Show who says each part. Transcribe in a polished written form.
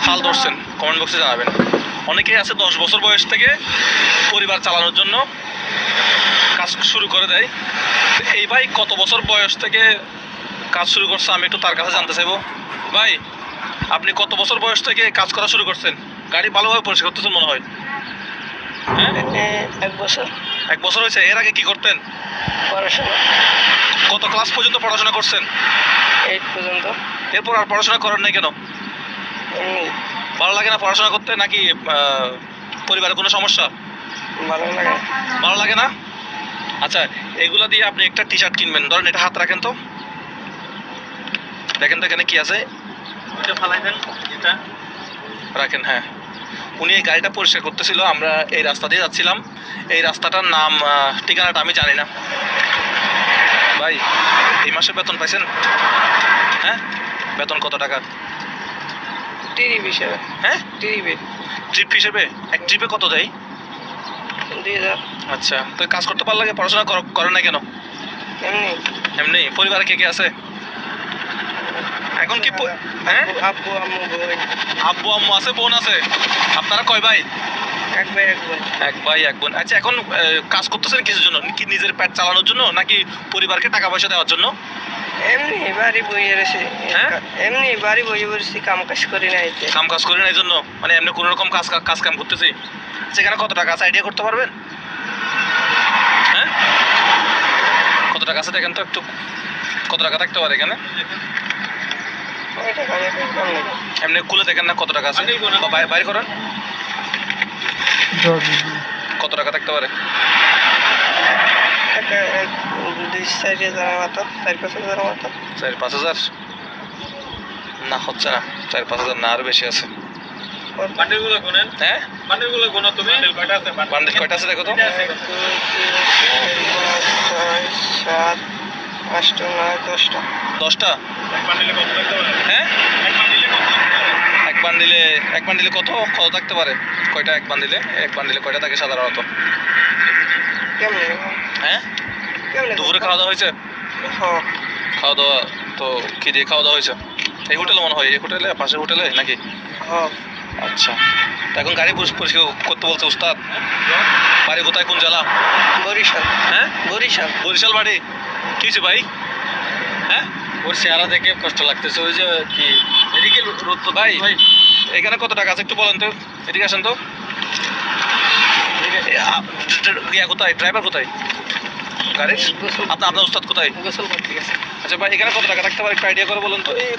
Speaker 1: হাল ধরছেন কমেন্ট বক্সে জানাবেন। অনেকেই আছে 10 বছর বয়স থেকে পরিবার চালানোর জন্য কাজ শুরু করে দেয়। এই ভাই কত বছর বয়স থেকে কাজ শুরু করছে আমি একটু তার কাছে জানতে চাইবো। ভাই আপনি কত বছর বয়স থেকে কাজ করা শুরু করছেন? গাড়ি ভালোভাবে পরিষ্কার করতেছেন মনে হয়। হ্যাঁ,
Speaker 2: 1 বছর।
Speaker 1: 1 বছর হয়েছে। এর আগে কি করতেন?
Speaker 2: পড়াশোনা
Speaker 1: কত ক্লাস পর্যন্ত পড়াশোনা করছেন?
Speaker 2: 8 পর্যন্ত।
Speaker 1: এরপর আর পড়াশোনা করেন নাই কেন?
Speaker 2: এমনি
Speaker 1: ভালো লাগে না পড়াশোনা করতে, নাকি পরিবারের কোনো সমস্যা?
Speaker 2: ভালো লাগে।
Speaker 1: ভালো লাগে না? আচ্ছা, এগুলা দিয়ে আপনি একটা টি শার্ট কিনবেন। ধরেন এটা হাত রাখেন তো, দেখেন তো এখানে কি আছে। এটা ফালাই দেন, এটা রাখেন। হ্যাঁ, উনি এই গাড়িটা পরিষ্কার করতেছিল, আমরা এই রাস্তা দিয়ে যাচ্ছিলাম। এই রাস্তাটার নাম ঠিকানাটা আমি জানি না। ভাই এই মাসে বেতন পাইছেন? হ্যাঁ, বেতন কত টাকা?
Speaker 2: ট্রিপ হিসেবে।
Speaker 1: হ্যাঁ,
Speaker 2: ট্রিপ
Speaker 1: হিসেবে। এক ট্রিপে কত দেয়?
Speaker 2: 2000।
Speaker 1: আচ্ছা, তো কাজ করতে পারলে পড়াশোনা করেন না কেন?
Speaker 2: এমনি
Speaker 1: এমনি। পরিবারে কে কে আছে এখন? কি হ্যাঁ,
Speaker 2: আব্বু আম্মু বোন।
Speaker 1: আব্বু আম্মু আছে, বোন আছে। আপনারা কয় ভাই?
Speaker 2: 1 ভাই 1 বোন।
Speaker 1: 1 ভাই 1 বোন। আচ্ছা, এখন কাজ করতেছেন কিসের জন্য? কি নিজের পেট চালানোর জন্য, নাকি পরিবারকে টাকা পয়সা দেওয়ার জন্য?
Speaker 2: এমনি বাড়ি বইয়ে রয়েছে।
Speaker 1: হ্যাঁ,
Speaker 2: এমনি বাড়ি বইয়ে বসেছি, কাম কাজ করি না।
Speaker 1: কাম কাজ করেন এই জন্য, মানে এমনি কোনো রকম কাজ কাম করতেছি। সেখানে কত টাকা আছে আইডিয়া করতে পারবেন? হ্যাঁ, কত টাকা আছে দেখেন তো একটু। কত টাকা থাকতে পারে এখানে? এমনি খুলে দেখেন না কত টাকা আছে, বাইরে করেন। কত টাকা থাকতে পারে?
Speaker 2: 2-4 হাজার মতো, 4-5 হাজার মতো।
Speaker 1: 4-5 হাজার না, হচ্ছে না। 4-5 হাজার না, আরো বেশি আছে।
Speaker 2: বান্ডেলগুলো গুনেন।
Speaker 1: হ্যাঁ,
Speaker 2: বান্ডেলগুলো গুনো তুমি। বান্ডেল কয়টা আছে?
Speaker 1: বান্ডেল কয়টা আছে দেখো তো।
Speaker 2: 1 2 3 4 5 6 7 8 9 10টা।
Speaker 1: 10টা?
Speaker 2: এক বান্ডেলে কত থাকতে পারে?
Speaker 1: হ্যাঁ,
Speaker 2: এক বান্ডেলে কত থাকতে পারে?
Speaker 1: এক বান্ডিলে কত থাকতে পারে? কয়টা এক বান্ডিলে? এক বান্ডিলে কয়টা থাকে সাধারণত?
Speaker 2: কেমনে?
Speaker 1: হ্যাঁ,
Speaker 2: কেমনে?
Speaker 1: দুপুরে খাওয়া দাওয়া হয়েছে?
Speaker 2: হ্যাঁ।
Speaker 1: খাওয়া দাওয়া তো কি দিয়ে খাওয়া দাওয়া হয়েছে? এই হোটেলে মনে হয়, এই হোটেলে, পাশের হোটেলে নাকি?
Speaker 2: হ্যাঁ।
Speaker 1: আচ্ছা, তো এখন গাড়ি পরিষ্কার করতে বলছে উস্তাদ। বাড়ি কোথায়, কোন জেলা?
Speaker 2: বরিশাল।
Speaker 1: হ্যাঁ,
Speaker 2: বরিশাল।
Speaker 1: বরিশাল বাড়ি। কি হয়েছে ভাই? হ্যাঁ,
Speaker 2: ওর চেহারা দেখে কষ্ট লাগতেছে। ওই যে কি এদিকে রোদ তো
Speaker 1: ভাই এখানে কত টাকা আছে একটু বলেন তো। এদিকে আসেন তো। কোথায় ড্রাইভার, কোথায় গাড়ির? আপনার উস্তাদ কোথায়?
Speaker 2: গোসল করতে গেছে।
Speaker 1: আচ্ছা ভাই, এখানে কত টাকা থাকতে পারে একটু আইডিয়া করে বলুন তো।
Speaker 2: এই